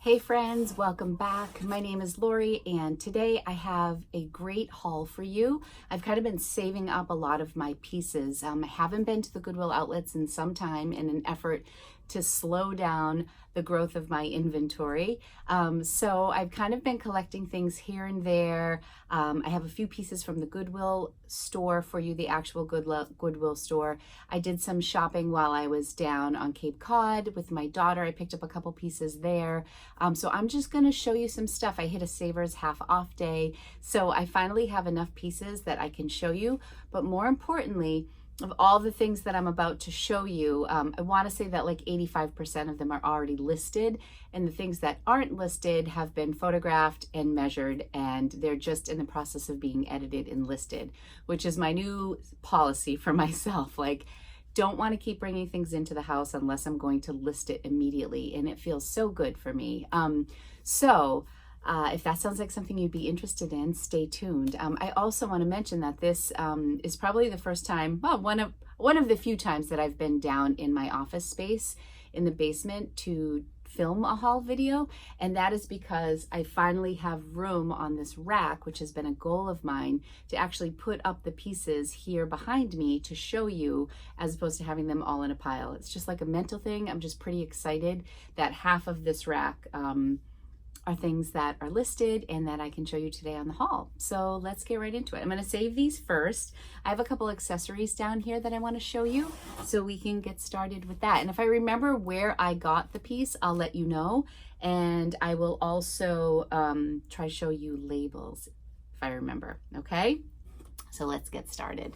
Hey friends, welcome back. My name is Lori and today I have a great haul for you. I've kind of been saving up a lot of my pieces. I haven't been to the Goodwill outlets in some time in an effort to slow down the growth of my inventory. So I've kind of been collecting things here and there. I have a few pieces from the Goodwill store for you, the actual Goodwill store. I did some shopping while I was down on Cape Cod with my daughter. I picked up a couple pieces there. So I'm just gonna show you some stuff. I hit a Savers half off day. So I finally have enough pieces that I can show you, but more importantly, of all the things that I'm about to show you, I want to say that like 85% of them are already listed, and the things that aren't listed have been photographed and measured, and they're just in the process of being edited and listed, which is my new policy for myself. Like, don't want to keep bringing things into the house unless I'm going to list it immediately, and it feels so good for me. If that sounds like something you'd be interested in, stay tuned. I also want to mention that this is probably the first time, well, one of the few times that I've been down in my office space in the basement to film a haul video, and that is because I finally have room on this rack, which has been a goal of mine, to actually put up the pieces here behind me to show you, as opposed to having them all in a pile. It's just like a mental thing. I'm just pretty excited that half of this rack are things that are listed and that I can show you today on the haul. So let's get right into it. I'm going to save these first. I have a couple accessories down here that I want to show you, so we can get started with that. And if I remember where I got the piece, I'll let you know. And I will also try to show you labels if I remember. Okay, so let's get started.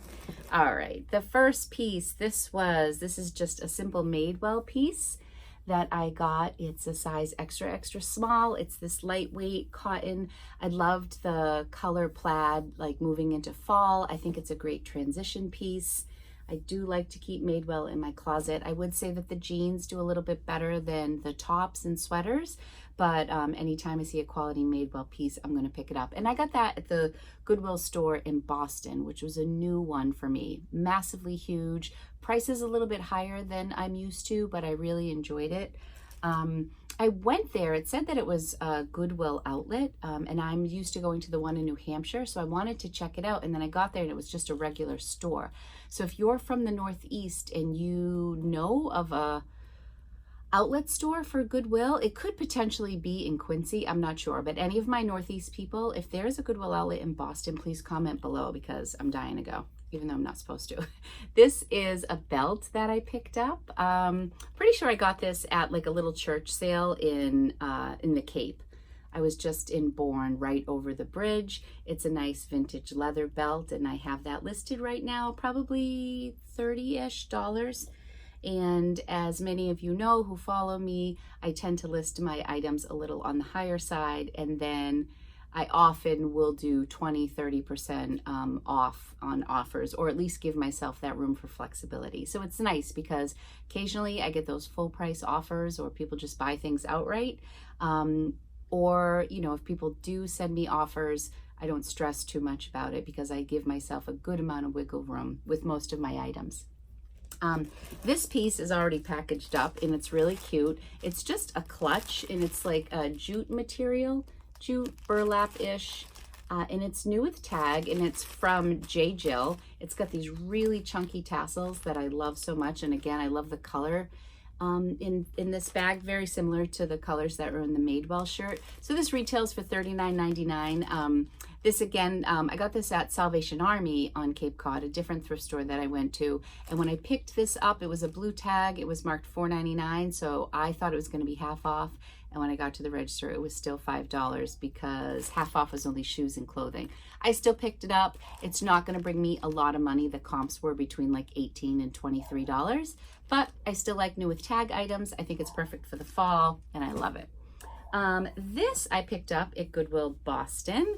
All right, the first piece, this is just a simple Madewell piece that I got. It's a size extra, extra small. It's this lightweight cotton. I loved the color plaid, like moving into fall. I think it's a great transition piece. I do like to keep Madewell in my closet. I would say that the jeans do a little bit better than the tops and sweaters, but anytime I see a quality Madewell piece, I'm going to pick it up. And I got that at the Goodwill store in Boston, which was a new one for me. Massively huge. Price is a little bit higher than I'm used to, but I really enjoyed it. I went there, it said that it was a Goodwill outlet, and I'm used to going to the one in New Hampshire, so I wanted to check it out, and then I got there and it was just a regular store. So if you're from the Northeast and you know of a outlet store for Goodwill, it could potentially be in Quincy, I'm not sure, but any of my Northeast people, if there's a Goodwill outlet in Boston, please comment below because I'm dying to go, even though I'm not supposed to. This is a belt that I picked up. Pretty sure I got this at like a little church sale in the Cape. I was just in Bourne, right over the bridge. It's a nice vintage leather belt, and I have that listed right now, probably $30-ish. And as many of you know who follow me, I tend to list my items a little on the higher side, and then I often will do 20-30% off on offers, or at least give myself that room for flexibility. So it's nice because occasionally I get those full price offers, or people just buy things outright. Or, you know, if people do send me offers, I don't stress too much about it because I give myself a good amount of wiggle room with most of my items. This piece is already packaged up and it's really cute. It's just a clutch, and it's like a jute material, jute burlap-ish, and it's new with tag, and it's from J. Jill. It's got these really chunky tassels that I love so much, and again, I love the color in this bag, very similar to the colors that were in the Madewell shirt. So this retails for $39.99. This again, I got this at Salvation Army on Cape Cod, a different thrift store that I went to. And when I picked this up, it was a blue tag. It was marked $4.99, so I thought it was going to be half off. And when I got to the register, it was still $5 because half off was only shoes and clothing. I still picked it up. It's not going to bring me a lot of money. The comps were between like $18 and $23, but I still like new with tag items. I think it's perfect for the fall, and I love it. This I picked up at Goodwill Boston.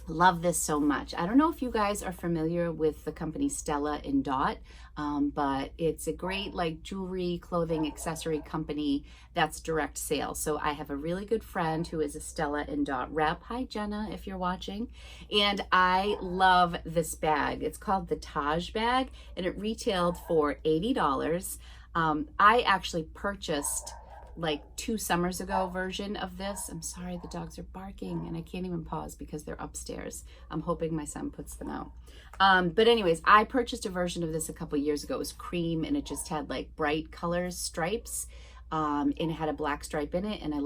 Love this so much. I don't know if you guys are familiar with the company Stella and Dot, but it's a great like jewelry, clothing, accessory company that's direct sale. So I have a really good friend who is a Stella and Dot rep. Hi, Jenna, if you're watching. And I love this bag. It's called the Taj bag, and it retailed for $80. I actually purchased like 2 summers ago version of this. I'm sorry, the dogs are barking and I can't even pause because they're upstairs. I'm hoping my son puts them out. But anyways, I purchased a version of this a couple years ago. It was cream and it just had like bright colors, stripes. And it had a black stripe in it, and I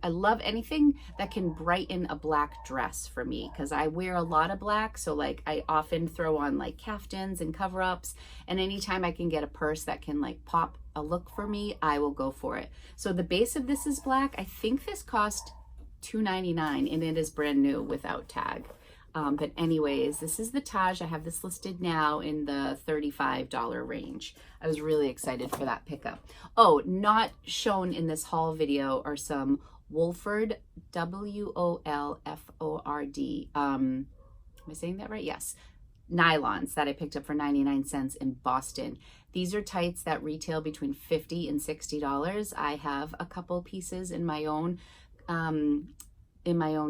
love anything that can brighten a black dress for me, because I wear a lot of black, so like I often throw on like caftans and cover-ups, and anytime I can get a purse that can like pop a look for me, I will go for it. So the base of this is black. I think this cost $2.99 and it is brand new without tag. But anyways, this is the Taj. I have this listed now in the $35 range. I was really excited for that pickup. Oh, not shown in this haul video are some Wolford, Wolford, am I saying that right? Yes. Nylons that I picked up for 99 cents in Boston. These are tights that retail between $50 and $60. I have a couple pieces in my own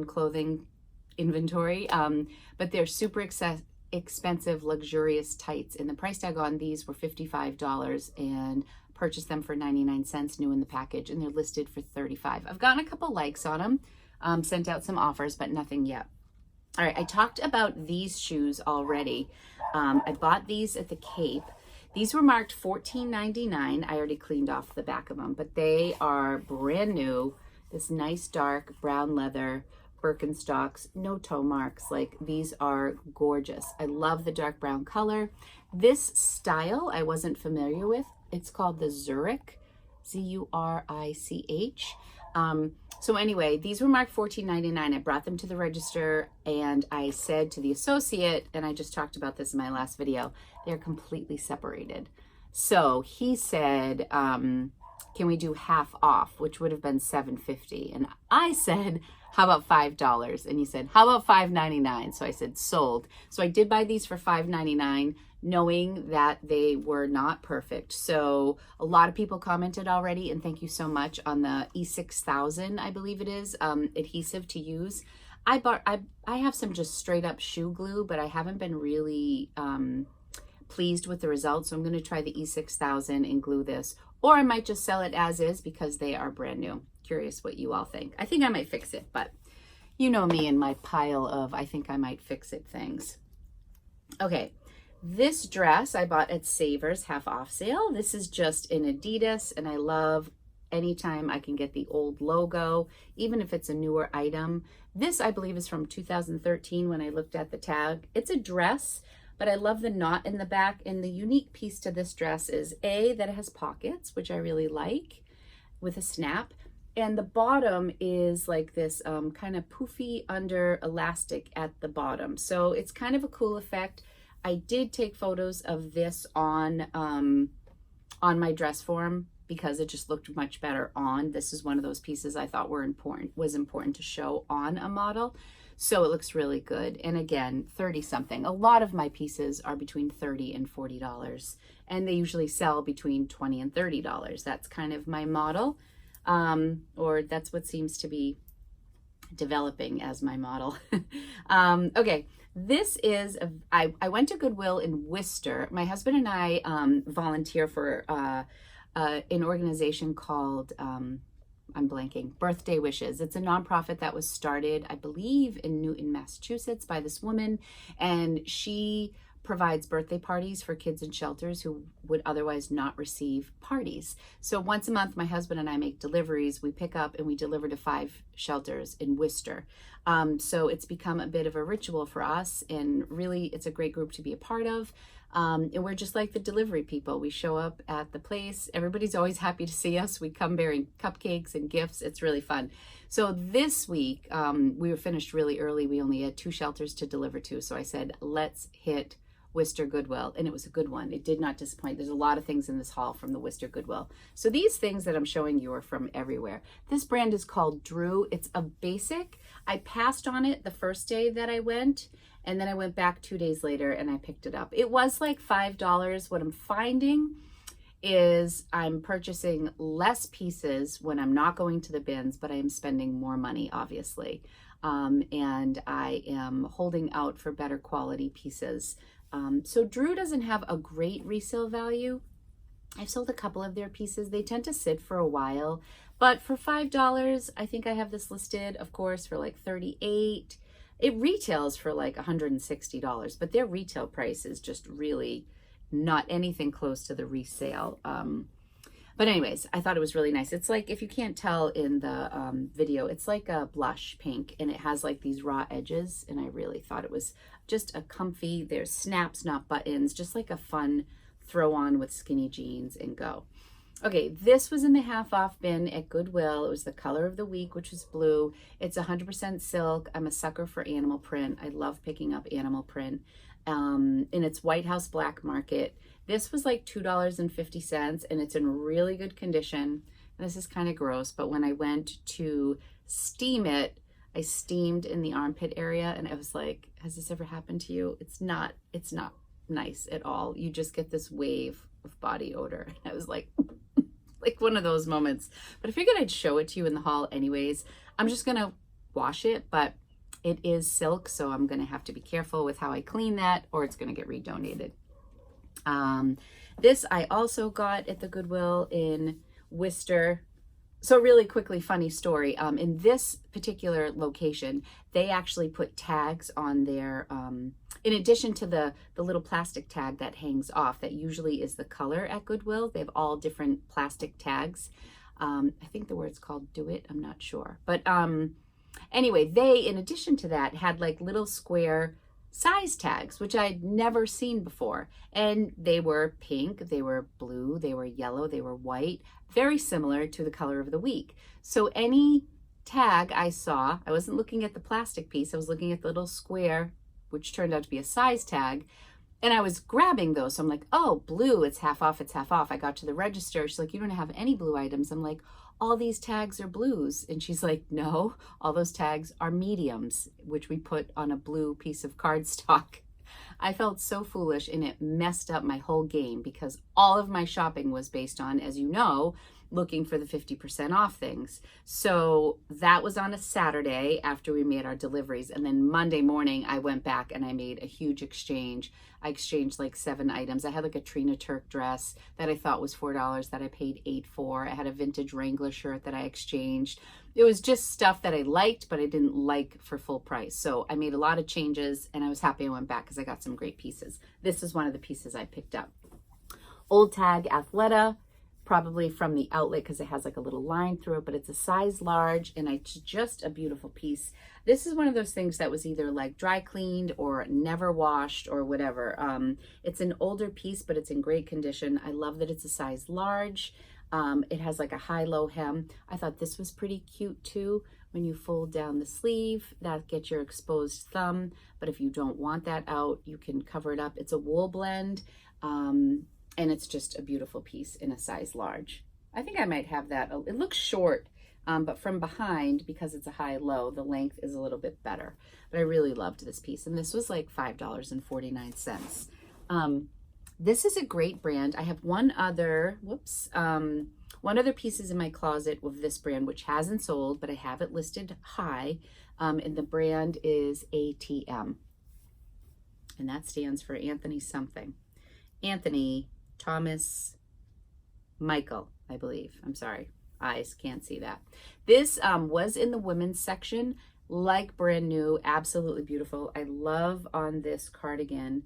clothing inventory, but they're super expensive, luxurious tights, and the price tag on these were $55, and purchased them for 99 cents new in the package, and they're listed for $35. I've gotten a couple likes on them, sent out some offers, but nothing yet. All right, I talked about these shoes already. I bought these at the Cape. These were marked $14.99. I already cleaned off the back of them, but they are brand new. This nice dark brown leather Birkenstocks, no toe marks. Like, these are gorgeous. I love the dark brown color. This style I wasn't familiar with. It's called the Zurich, Z-U-R-I-C-H. So anyway, these were marked $14.99. I brought them to the register and I said to the associate, and I just talked about this in my last video, they're completely separated. So he said, can we do half off, which would have been $7.50. And I said, how about $5? And he said, how about $5.99? So I said, sold. So I did buy these for $5.99, knowing that they were not perfect. So a lot of people commented already, and thank you so much, on the E6000, I believe it is, adhesive to use. I have some just straight up shoe glue, but I haven't been really pleased with the results. So I'm going to try the E6000 and glue this, or I might just sell it as is because they are brand new. Curious what you all think. I think I might fix it, but you know me and my pile of I think I might fix it things. Okay, this dress I bought at Savers half off sale. This is just in Adidas, and I love anytime I can get the old logo, even if it's a newer item. This I believe is from 2013 when I looked at the tag. It's a dress, but I love the knot in the back, and the unique piece to this dress is that it has pockets, which I really like, with a snap. And the bottom is like this kind of poofy under elastic at the bottom. So it's kind of a cool effect. I did take photos of this on my dress form because it just looked much better on. This is one of those pieces I thought was important to show on a model. So it looks really good. And again, 30 something. A lot of my pieces are between $30 and $40, and they usually sell between $20 and $30. That's kind of my model. Or that's what seems to be developing as my model. Okay, this is, I went to Goodwill in Worcester. My husband and I volunteer for an organization called, I'm blanking, Birthday Wishes. It's a nonprofit that was started, I believe, in Newton, Massachusetts by this woman, and she provides birthday parties for kids in shelters who would otherwise not receive parties. So once a month, my husband and I make deliveries. We pick up and we deliver to 5 shelters in Worcester. So it's become a bit of a ritual for us, and really it's a great group to be a part of. And we're just like the delivery people. We show up at the place. Everybody's always happy to see us. We come bearing cupcakes and gifts. It's really fun. So this week, we were finished really early. We only had 2 shelters to deliver to. So I said, let's hit Worcester Goodwill, and it was a good one. It did not disappoint. There's a lot of things in this haul from the Worcester Goodwill. So these things that I'm showing you are from everywhere. This brand is called Drew. It's a basic. I passed on it the first day that I went, and then I went back 2 days later and I picked it up. It was like $5. What I'm finding is I'm purchasing less pieces when I'm not going to the bins, but I am spending more money, obviously. And I am holding out for better quality pieces. So Drew doesn't have a great resale value. I've sold a couple of their pieces. They tend to sit for a while, But for $5, I think I have this listed, of course, for like $38. It retails for like $160, but their retail price is just really not anything close to the resale. But anyways, I thought it was really nice. It's like, if you can't tell in the video, it's like a blush pink, and it has like these raw edges, and I really thought it was just a comfy, there's snaps, not buttons, just like a fun throw on with skinny jeans and go. Okay, this was in the half off bin at Goodwill. It was the color of the week, which was blue. It's 100% silk. I'm a sucker for animal print. I love picking up animal print. And it's White House Black Market. This was like $2.50, and it's in really good condition. And this is kind of gross, but when I went to steam it, I steamed in the armpit area, and I was like, has this ever happened to you? It's not nice at all. You just get this wave of body odor. I was like, like one of those moments. But I figured I'd show it to you in the haul anyways. I'm just gonna wash it, but it is silk, so I'm gonna have to be careful with how I clean that, or it's gonna get redonated. This I also got at the Goodwill in Worcester. So really quickly, funny story. In this particular location, they actually put tags on their, in addition to the little plastic tag that hangs off, that usually is the color at Goodwill. They have all different plastic tags. I think the word's called Do It, I'm not sure. But anyway, they, in addition to that, had like little square size tags, which I'd never seen before. And they were pink, they were blue, they were yellow, they were white, very similar to the color of the week. So any tag I saw, I wasn't looking at the plastic piece, I was looking at the little square, which turned out to be a size tag. And I was grabbing those. So I'm like, oh, blue, it's half off, it's half off. I got to the register. She's like, you don't have any blue items. I'm like, all these tags are blues. And she's like, no, all those tags are mediums, which we put on a blue piece of cardstock. I felt so foolish, and it messed up my whole game, because all of my shopping was based on, as you know, looking for the 50% off things. So that was on a Saturday after we made our deliveries. And then Monday morning, I went back and I made a huge exchange. I exchanged like 7 items. I had like a Trina Turk dress that I thought was $4 that I paid $8 for. I had a vintage Wrangler shirt that I exchanged. It was just stuff that I liked, but I didn't like for full price. So I made a lot of changes, and I was happy I went back because I got some great pieces. This is one of the pieces I picked up. Old tag Athleta, probably from the outlet because it has like a little line through it, but it's a size large, and it's just a beautiful piece. This is one of those things that was either like dry cleaned or never washed or whatever. It's an older piece, but it's in great condition. I love that it's a size large. It has like a high-low hem. I thought this was pretty cute too. When you fold down the sleeve, that gets your exposed thumb, but if you don't want that out, you can cover it up. It's a wool blend. And it's just a beautiful piece in a size large. I think I might have that. It looks short, but from behind, because it's a high-low, the length is a little bit better. But I really loved this piece, and this was like $5.49. This is a great brand. I have one other pieces in my closet of this brand, which hasn't sold, but I have it listed high, and the brand is ATM, and that stands for Anthony something. Anthony Thomas Michael, I believe. I'm sorry, eyes can't see that. This was in the women's section, like brand new, absolutely beautiful. I love on this cardigan.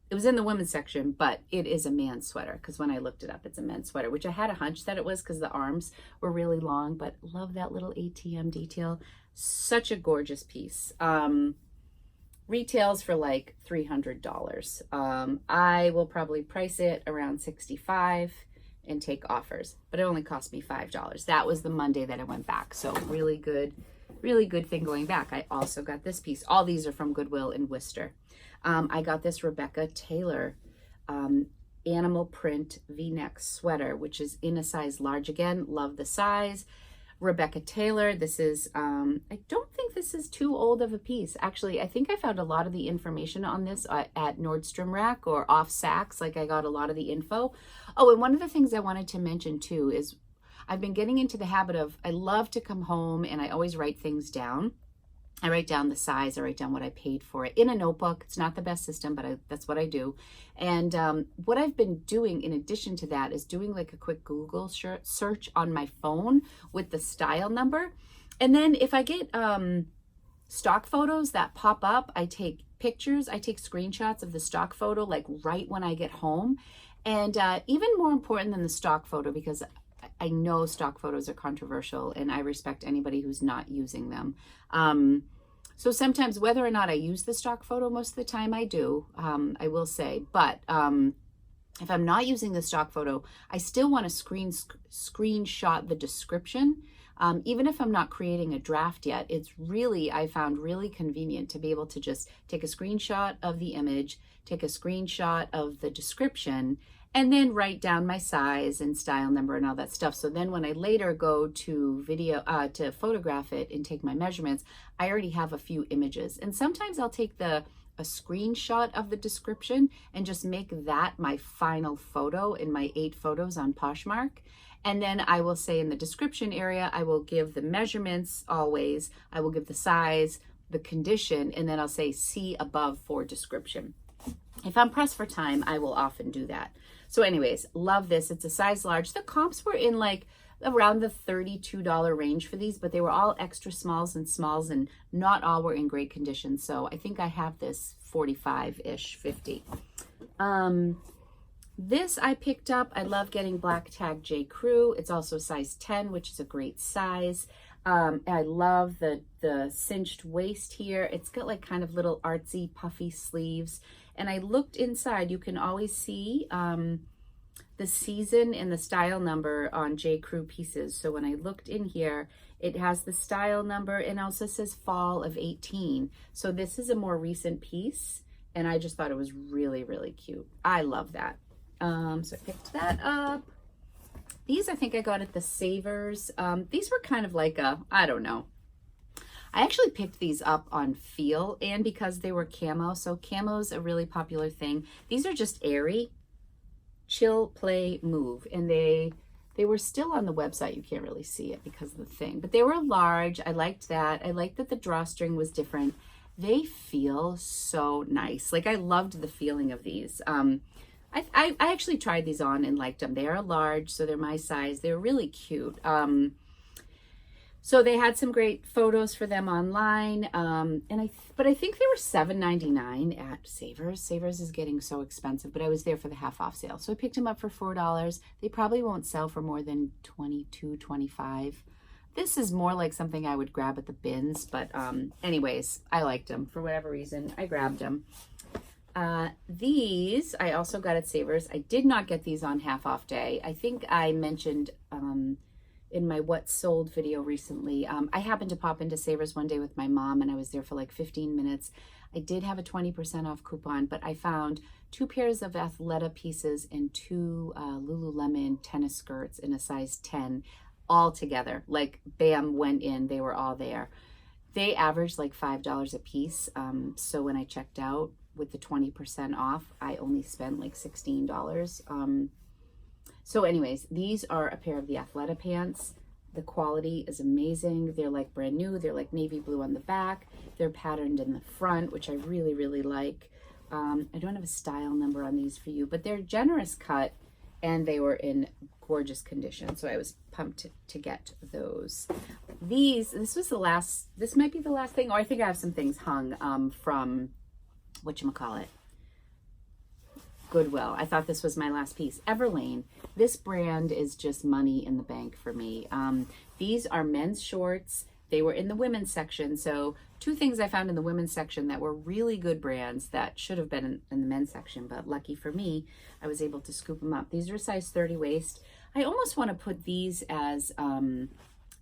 It was in the women's section, but it is a man's sweater, because when I looked it up, it's a men's sweater, which I had a hunch that it was because the arms were really long, but love that little ATM detail. Such a gorgeous piece. Retails for like $300. I will probably price it around $65 and take offers, but it only cost me $5. That was the Monday that I went back. So really good thing going back. I also got this piece. All these are from Goodwill in Worcester. I got this Rebecca Taylor animal print V-neck sweater, which is in a size large again. Love the size. Rebecca Taylor, this is, I don't think this is too old of a piece. Actually, I think I found a lot of the information on this at Nordstrom Rack or off Saks. Like, I got a lot of the info. Oh, and one of the things I wanted to mention too is I've been getting into the habit of, I love to come home and I always write things down. I write down the size, I write down what I paid for it in a notebook. It's not the best system, but that's what I do. And what I've been doing in addition to that is doing like a quick Google search on my phone with the style number. And then if I get stock photos that pop up, I take pictures, I take screenshots of the stock photo like right when I get home. And even more important than the stock photo, because I know stock photos are controversial and I respect anybody who's not using them. So sometimes, whether or not I use the stock photo, most of the time I do, I will say, but if I'm not using the stock photo, I still want to screenshot the description. Even if I'm not creating a draft yet, I found really convenient to be able to just take a screenshot of the image, take a screenshot of the description, and then write down my size and style number and all that stuff. So then when I later go to to photograph it and take my measurements, I already have a few images. And sometimes I'll take a screenshot of the description and just make that my final photo in my 8 photos on Poshmark. And then I will say in the description area, I will give the measurements always, I will give the size, the condition, and then I'll say see above for description. If I'm pressed for time, I will often do that. So anyways, love this. It's a size large. The comps were in like around the $32 range for these, but they were all extra smalls, and not all were in great condition. So I think I have this 45-ish, 50. This I picked up. I love getting black tag J. Crew. It's also size 10, which is a great size. I love the cinched waist here. It's got like kind of little artsy puffy sleeves. And I looked inside, you can always see the season and the style number on J. Crew pieces. So when I looked in here, it has the style number and also says fall of 18. So this is a more recent piece, and I just thought it was really, really cute. I love that. So I picked that up. These I think I got at the Savers. These were kind of like I don't know. I actually picked these up on feel and because they were camo. So camo's a really popular thing. These are just airy, chill, play, move. And they were still on the website. You can't really see it because of the thing. But they were large. I liked that. I liked that the drawstring was different. They feel so nice. Like I loved the feeling of these. I actually tried these on and liked them. They are large, so they're my size. They're really cute. So they had some great photos for them online. But I think they were $7.99 at Savers. Savers is getting so expensive, but I was there for the half off sale. So I picked them up for $4. They probably won't sell for more than $22, $25. This is more like something I would grab at the bins, but anyways, I liked them. For whatever reason, I grabbed them. These I also got at Savers. I did not get these on half off day. I think I mentioned in my what sold video recently, I happened to pop into Savers one day with my mom and I was there for like 15 minutes. I did have a 20% off coupon, but I found 2 pairs of Athleta pieces and 2 Lululemon tennis skirts in a size 10 all together. Like bam, went in, they were all there. They averaged like $5 a piece. So when I checked out with the 20% off, I only spent like $16. So anyways, these are a pair of the Athleta pants. The quality is amazing. They're like brand new. They're like navy blue on the back. They're patterned in the front, which I really, really like. I don't have a style number on these for you, but they're generous cut and they were in gorgeous condition. So I was pumped to get those. This might be the last thing, or I think I have some things hung from, whatchamacallit, Goodwill. I thought this was my last piece. Everlane. This brand is just money in the bank for me. These are men's shorts. They were in the women's section. So 2 things I found in the women's section that were really good brands that should have been in the men's section, but lucky for me, I was able to scoop them up. These are size 30 waist. I almost want to put these as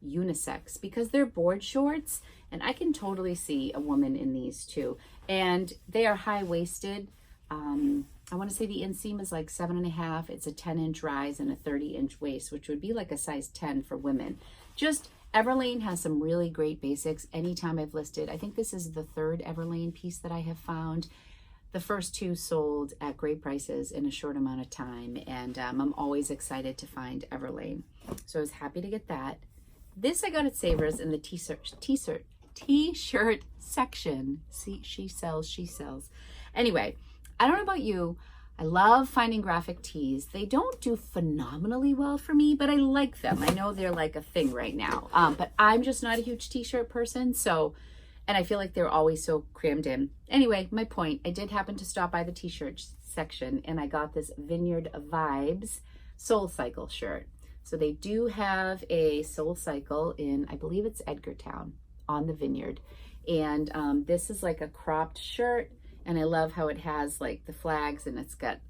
unisex because they're board shorts and I can totally see a woman in these too. And they are high-waisted. I want to say the inseam is like 7.5. It's a 10-inch rise and a 30-inch waist, which would be like a size 10 for women. Just Everlane has some really great basics. Anytime I've listed, I think this is the 3rd Everlane piece that I have found. The first 2 sold at great prices in a short amount of time, and I'm always excited to find Everlane. So I was happy to get that. This I got at Savers in the t-shirt section. See, she sells. Anyway, I don't know about you. I love finding graphic tees. They don't do phenomenally well for me, but I like them. I know they're like a thing right now. But I'm just not a huge t-shirt person. And I feel like they're always so crammed in. Anyway, my point, I did happen to stop by the t-shirt section and I got this Vineyard Vibes Soul Cycle shirt. So they do have a Soul Cycle in, I believe it's Edgartown on the Vineyard. And this is like a cropped shirt. And I love how it has like the flags and it's got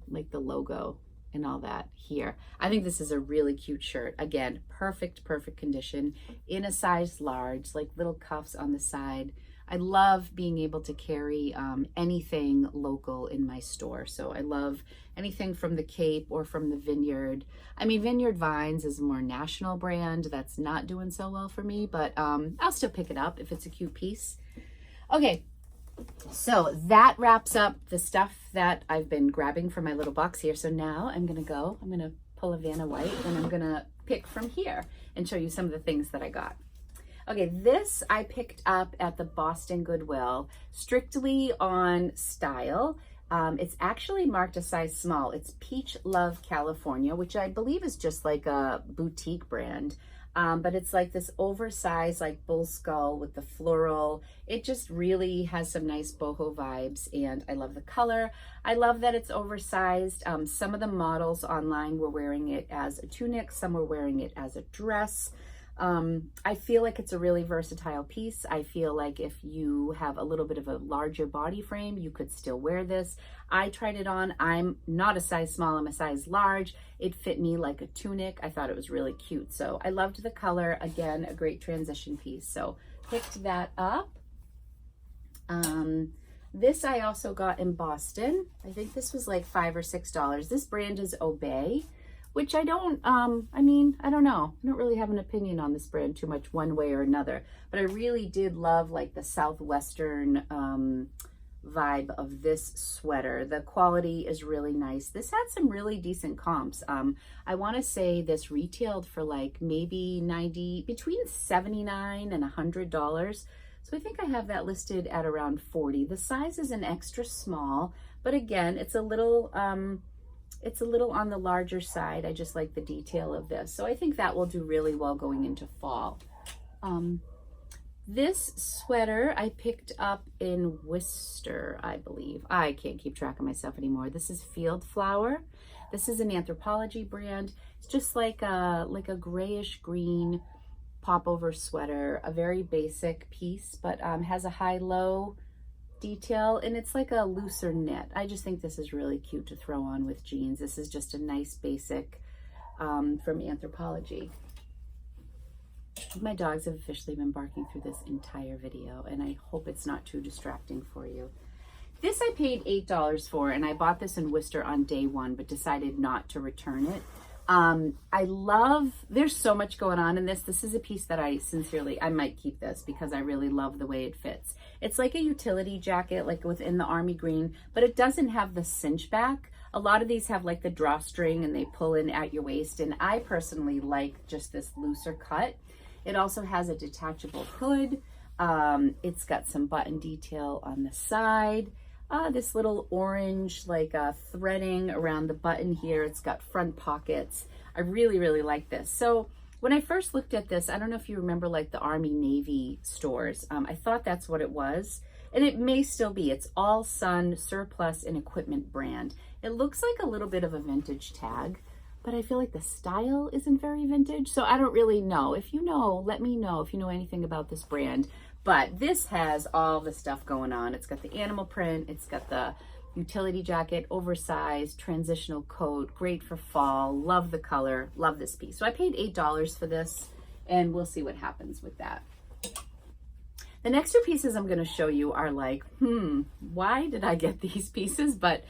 like the logo and all that here. I think this is a really cute shirt. Again, perfect condition in a size large, like little cuffs on the side. I love being able to carry anything local in my store. So I love anything from the Cape or from the Vineyard. I mean, Vineyard Vines is a more national brand that's not doing so well for me, but I'll still pick it up if it's a cute piece. Okay. So that wraps up the stuff that I've been grabbing from my little box here. So now I'm going to pull a Vanna White and I'm going to pick from here and show you some of the things that I got. Okay, this I picked up at the Boston Goodwill, strictly on style. It's actually marked a size small. It's Peach Love California, which I believe is just like a boutique brand. But it's like this oversized like bull skull with the floral. It just really has some nice boho vibes and I love the color. I love that it's oversized. Some of the models online were wearing it as a tunic. Some were wearing it as a dress. I feel like it's a really versatile piece. I feel like if you have a little bit of a larger body frame, you could still wear this. I tried it on. I'm not a size small, I'm a size large. It fit me like a tunic. I thought it was really cute. So I loved the color. Again, a great transition piece. So picked that up. This I also got in Boston. I think this was like $5 or $6. This brand is Obey, which I don't know. I don't really have an opinion on this brand too much one way or another, but I really did love like the Southwestern vibe of this sweater. The quality is really nice. This had some really decent comps. I want to say this retailed for like maybe between $79 and $100. So I think I have that listed at around 40. The size is an extra small, but again, it's a little on the larger side. I just like the detail of this. So I think that will do really well going into fall. This sweater I picked up in Worcester, I believe. I can't keep track of myself anymore. This is Field Flower. This is an Anthropologie brand. It's just like a grayish green popover sweater, a very basic piece, but has a high-low detail and it's like a looser knit. I just think this is really cute to throw on with jeans. This is just a nice basic from Anthropologie. My dogs have officially been barking through this entire video and I hope it's not too distracting for you. This I paid $8 for and I bought this in Worcester on day one but decided not to return it. There's so much going on in this. This is a piece that I might keep this because I really love the way it fits. It's like a utility jacket, like within the army green, but it doesn't have the cinch back. A lot of these have like the drawstring and they pull in at your waist. And I personally like just this looser cut. It also has a detachable hood. It's got some button detail on the side. This little orange threading around the button here. It's got front pockets. I really like this. So when I first looked at this, I don't know if you remember like the Army Navy stores. I thought that's what it was. And it may still be. It's All Sun Surplus and Equipment brand. It looks like a little bit of a vintage tag, but I feel like the style isn't very vintage. So I don't really know. If you know, let me know if you know anything about this brand. But this has all the stuff going on. It's got the animal print. It's got the utility jacket, oversized, transitional coat, great for fall. Love the color, love this piece. So I paid $8 for this and we'll see what happens with that. The next two pieces I'm gonna show you are like, why did I get these pieces? But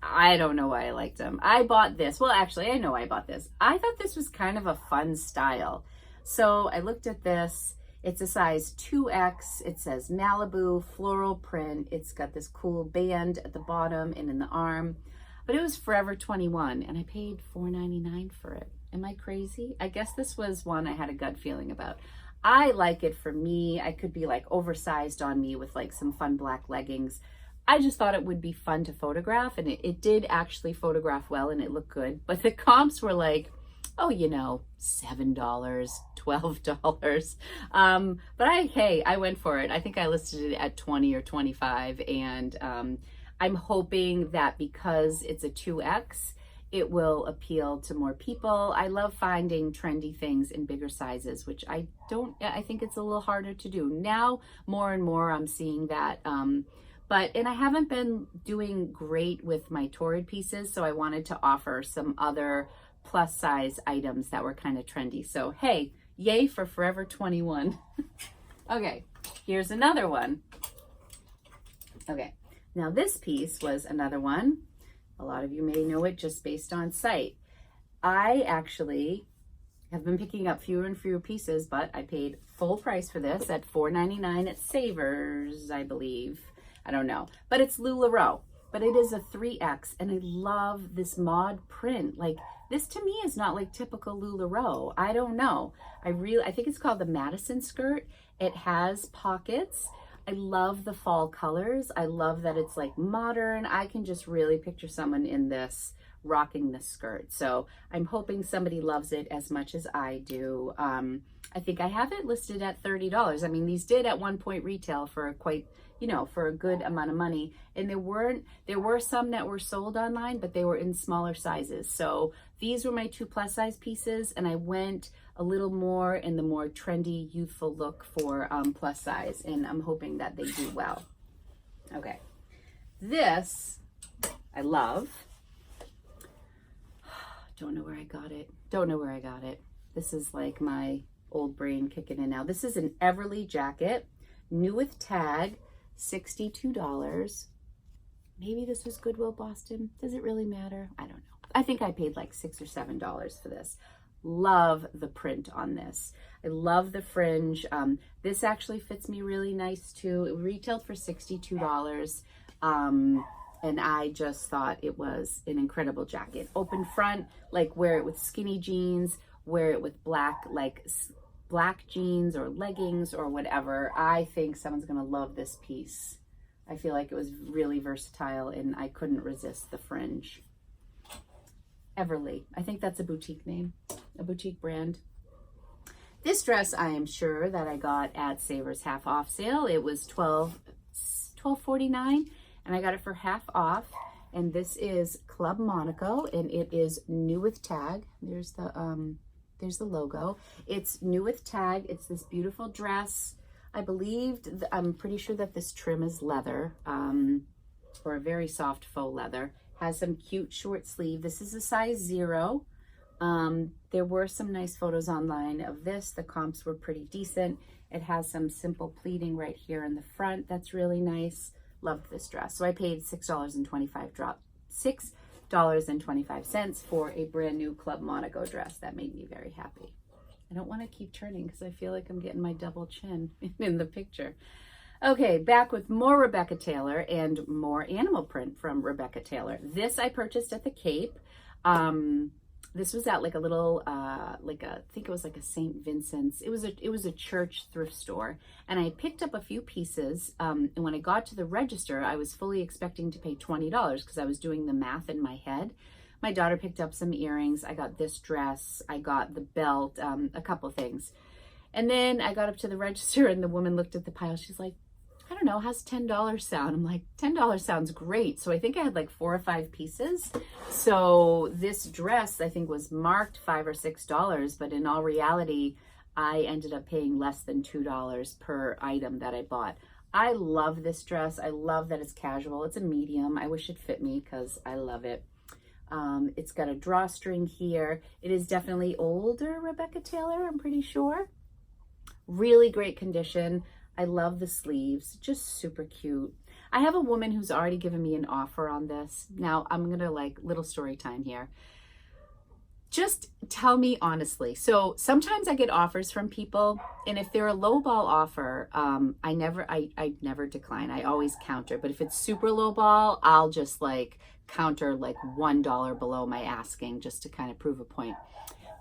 I don't know why I liked them. I bought this. Well, actually, I know I bought this. I thought this was kind of a fun style. So I looked at this. It's a size 2X. It says Malibu, floral print. It's got this cool band at the bottom and in the arm. But it was Forever 21 and I paid $4.99 for it. Am I crazy? I guess this was one I had a gut feeling about. I like it for me. I could be like oversized on me with like some fun black leggings. I just thought it would be fun to photograph, and it did actually photograph well and it looked good. But the comps were like, oh, you know, $7, $12. Hey, I went for it. I think I listed it at 20 or 25. And I'm hoping that because it's a 2X, it will appeal to more people. I love finding trendy things in bigger sizes, which I think it's a little harder to do. Now, more and more I'm seeing that. And I haven't been doing great with my torrid pieces, so I wanted to offer some other plus size items that were kind of trendy. So, hey, yay for Forever 21. Okay, here's another one. Okay, now this piece was another one. A lot of you may know it just based on sight. I actually have been picking up fewer and fewer pieces, but I paid full price for this at $4.99 at Savers, I believe. I don't know, but it's LuLaRoe, but it is a 3X, and I love this mod print. Like, this to me is not like typical LuLaRoe. I don't know. I think it's called the Madison skirt. It has pockets. I love the fall colors. I love that it's like modern. I can just really picture someone in this rocking this skirt. So I'm hoping somebody loves it as much as I do. I think I have it listed at $30. I mean, these did at one point retail for for a good amount of money. And there were some that were sold online, but they were in smaller sizes. So these were my 2 plus size pieces, and I went a little more in the more trendy, youthful look for plus size, and I'm hoping that they do well. Okay, this I love. Don't know where I got it. This is like my old brain kicking in now. This is an Everly jacket, new with tag, $62. Maybe this was Goodwill Boston. Does it really matter? I don't know. I think I paid like $6 or $7 for this. Love the print on this. I love the fringe. This actually fits me really nice too. It retailed for $62. And I just thought it was an incredible jacket. Open front, like wear it with skinny jeans, wear it with black jeans or leggings or whatever. I think someone's gonna love this piece. I feel like it was really versatile and I couldn't resist the fringe. Everly, I think that's a boutique name, a boutique brand. This dress, I am sure that I got at Savers half off sale. It was $12.49 and I got it for half off. And this is Club Monaco and it is new with tag. There's the logo. It's new with tag. It's this beautiful dress. I'm pretty sure that this trim is leather, or a very soft faux leather. Has some cute short sleeve. This is a size 0. There were some nice photos online of this. The comps were pretty decent. It has some simple pleating right here in the front. That's really nice. Loved this dress. So I paid $6.25 for a brand new Club Monaco dress. That made me very happy. I don't want to keep turning because I feel like I'm getting my double chin in the picture. Okay, back with more Rebecca Taylor and more animal print from Rebecca Taylor. This I purchased at the Cape. This was at like a little, I think it was like a St. Vincent's. It was a church thrift store, and I picked up a few pieces. And when I got to the register, I was fully expecting to pay $20 because I was doing the math in my head. My daughter picked up some earrings. I got this dress. I got the belt, a couple things. And then I got up to the register and the woman looked at the pile. She's like, I don't know, how's $10 sound? I'm like, $10 sounds great. So I think I had like 4 or 5 pieces. So this dress I think was marked $5 or $6, but in all reality, I ended up paying less than $2 per item that I bought. I love this dress. I love that it's casual. It's a medium. I wish it fit me because I love it. It's got a drawstring here. It is definitely older Rebecca Taylor, I'm pretty sure. Really great condition. I love the sleeves, just super cute. I have a woman who's already given me an offer on this. Now I'm gonna little story time here. Just tell me honestly. So sometimes I get offers from people, and if they're a lowball offer, I never decline. I always counter. But if it's super lowball, I'll just counter $1 below my asking just to kind of prove a point.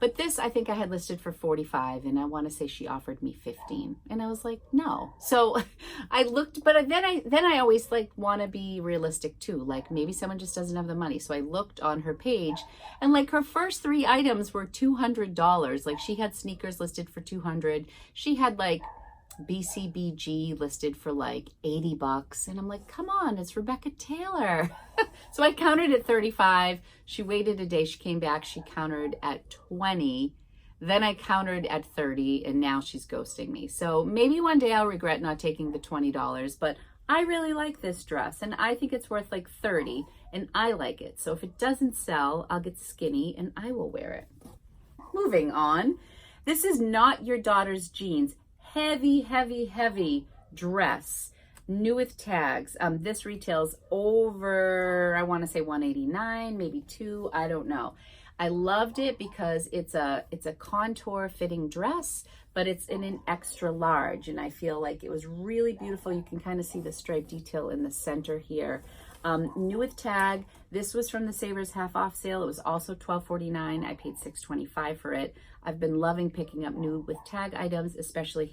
But this, I think I had listed for 45, and I want to say she offered me 15, and I was like, no. So I looked, but then I always like want to be realistic too. Like maybe someone just doesn't have the money. So I looked on her page, and like her first 3 items were $200. Like she had sneakers listed for 200. She had like BCBG listed for like $80, and I'm like, come on, it's Rebecca Taylor. So I countered at 35. She waited a day, she came back, she countered at 20, then I countered at 30, and now she's ghosting me. So maybe one day I'll regret not taking the $20, but I really like this dress, and I think it's worth like 30, and I like it. So if it doesn't sell, I'll get skinny and I will wear it. Moving on, this is not your daughter's jeans. Heavy, heavy, heavy dress, new with tags. This retails over, I want to say 189, maybe 2, I don't know. I loved it because it's a contour fitting dress, but it's in an extra large, and I feel like it was really beautiful. You can kind of see the stripe detail in the center here. New with tag. This was from the Savers half off sale. It was also $12.49. I paid $6.25 for it. I've been loving picking up new with tag items, especially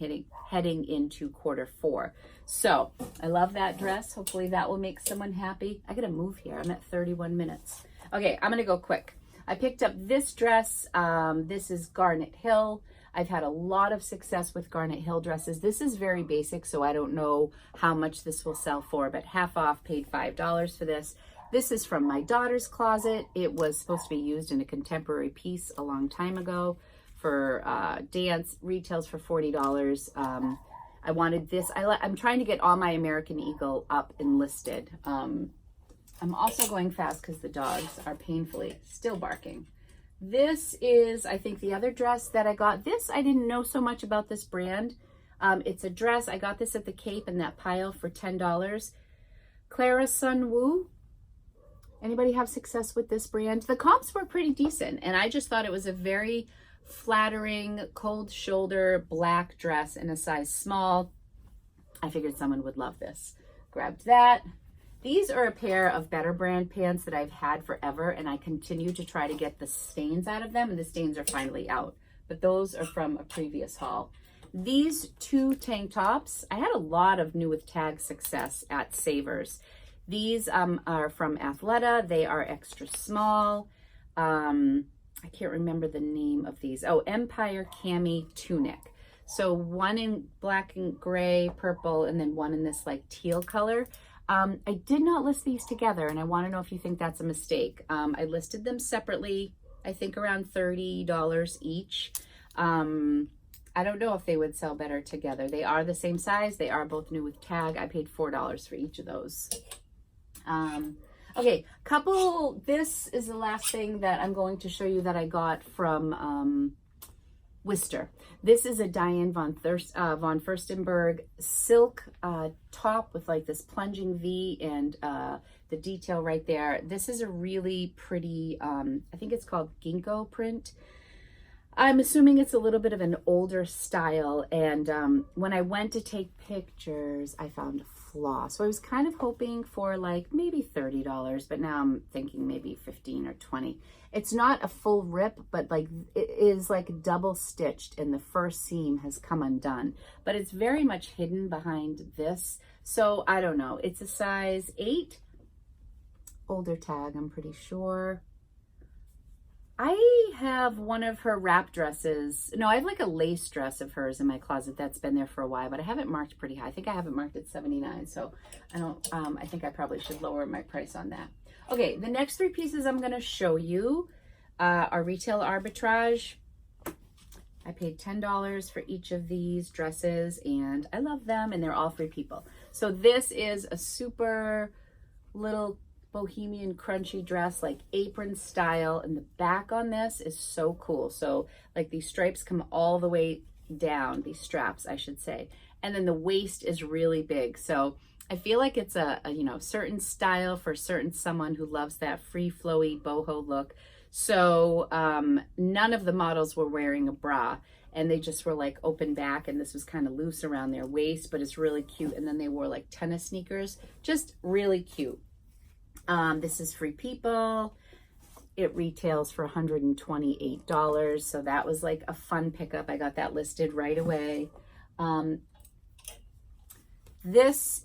heading into Q4. So I love that dress. Hopefully that will make someone happy. I gotta move here. I'm at 31 minutes. Okay, I'm gonna go quick. I picked up this dress. This is Garnet Hill. I've had a lot of success with Garnet Hill dresses. This is very basic, so I don't know how much this will sell for, but half off, paid $5 for this. This is from my daughter's closet. It was supposed to be used in a contemporary piece a long time ago for dance, retails for $40. I wanted this. I'm trying to get all my American Eagle up and listed. I'm also going fast because the dogs are painfully still barking. This is, I think, the other dress that I got. This, I didn't know so much about this brand. It's a dress. I got this at the Cape in that pile for $10. Clara Sun Woo. Anybody have success with this brand? The comps were pretty decent, and I just thought it was a very flattering, cold shoulder black dress in a size small. I figured someone would love this. Grabbed that. These are a pair of Better Brand pants that I've had forever, and I continue to try to get the stains out of them, and the stains are finally out. But those are from a previous haul. These 2 tank tops, I had a lot of new with tag success at Savers. These are from Athleta. They are extra small. I can't remember the name of these. Oh, Empire Cami Tunic. So one in black and gray, purple, and then one in this like teal color. I did not list these together, and I want to know if you think that's a mistake. I listed them separately, I think around $30 each. I don't know if they would sell better together. They are the same size. They are both new with tag. I paid $4 for each of those. Okay, this is the last thing that I'm going to show you that I got from Worcester. This is a Diane von Furstenberg silk top with like this plunging V and the detail right there. This is a really pretty, I think it's called ginkgo print. I'm assuming it's a little bit of an older style, and when I went to take pictures, I found a flaw. So I was kind of hoping for like maybe $30, but now I'm thinking maybe 15 or 20. It's not a full rip, but like it is like double stitched and the first seam has come undone, but it's very much hidden behind this. So I don't know. It's a size 8, older tag, I'm pretty sure. I have one of her wrap dresses. No, I have like a lace dress of hers in my closet that's been there for a while, but I have it marked pretty high. I think I have it marked at $79. So I think I probably should lower my price on that. Okay, the next 3 pieces I'm going to show you are retail arbitrage. I paid $10 for each of these dresses, and I love them, and they're all Free People. So this is a super little bohemian crunchy dress, like apron style, and the back on this is so cool. So like these stripes come all the way down, these straps I should say, and then the waist is really big. So I feel like it's a certain style for someone who loves that free flowy boho look. So none of the models were wearing a bra, and they just were like open back, and this was kind of loose around their waist, but it's really cute. And then they wore like tennis sneakers, just really cute. This is Free People. It retails for $128. So that was like a fun pickup. I got that listed right away. This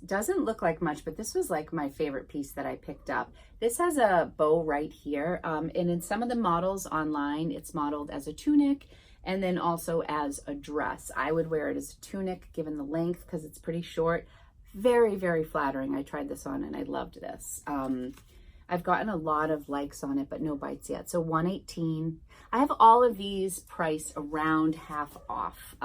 doesn't look like much, but this was like my favorite piece that I picked up. This has a bow right here. And in some of the models online, it's modeled as a tunic and then also as a dress. I would wear it as a tunic given the length because it's pretty short. Very, very flattering. I tried this on and I loved this. I've gotten a lot of likes on it, but no bites yet. So $118. I have all of these priced around half off.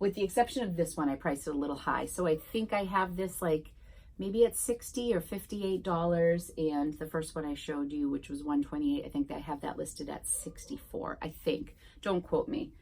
With the exception of this one, I priced it a little high. So I think I have this like maybe at $60 or $58. And the first one I showed you, which was $128, I think I have that listed at $64, I think. Don't quote me.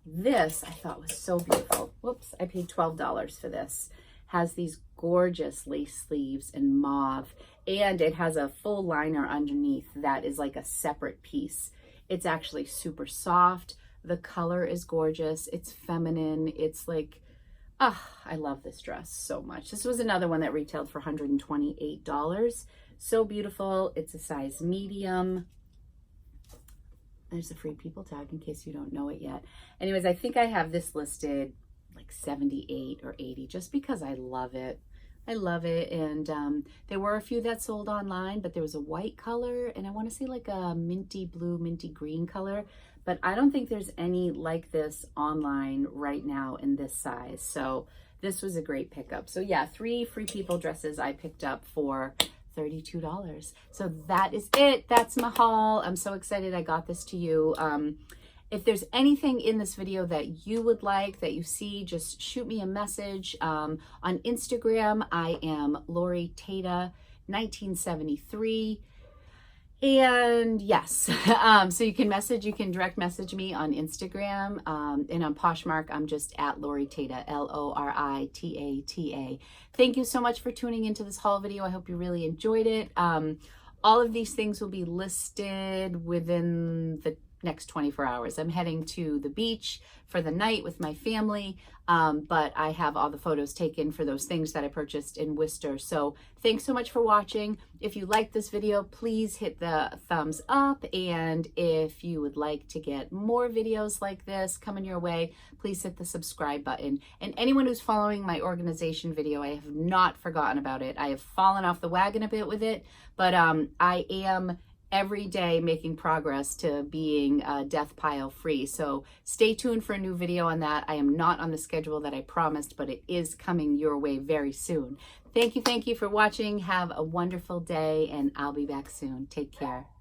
This I thought was so beautiful. Whoops, I paid $12 for this. Has these gorgeous lace sleeves in mauve, and it has a full liner underneath that is like a separate piece. It's actually super soft. The color is gorgeous. It's feminine. It's like, I love this dress so much. This was another one that retailed for $128. So beautiful. It's a size medium. There's a free people tag in case you don't know it yet. Anyways, I think I have this listed like 78 or 80 just because I love it. I love it. And there were a few that sold online, but there was a white color and I want to say like a minty blue, minty green color, but I don't think there's any like this online right now in this size. So this was a great pickup. So yeah, 3 free people dresses I picked up for $32. So that is it. That's my haul. I'm so excited I got this to you. If there's anything in this video that you would like, that you see, just shoot me a message. On Instagram, I am Lori Tata 1973. And yes, so you can direct message me on Instagram. And on Poshmark, I'm just at Lori Tata, LORITATA. Thank you so much for tuning into this haul video. I hope you really enjoyed it. All of these things will be listed within the next 24 hours. I'm heading to the beach for the night with my family, but I have all the photos taken for those things that I purchased in Worcester. So thanks so much for watching. If you liked this video, please hit the thumbs up. And if you would like to get more videos like this coming your way, please hit the subscribe button. And anyone who's following my organization video, I have not forgotten about it. I have fallen off the wagon a bit with it, but I am every day making progress to being death pile free. So stay tuned for a new video on that. I am not on the schedule that I promised, but it is coming your way very soon. Thank you for watching. Have a wonderful day, and I'll be back soon. Take care.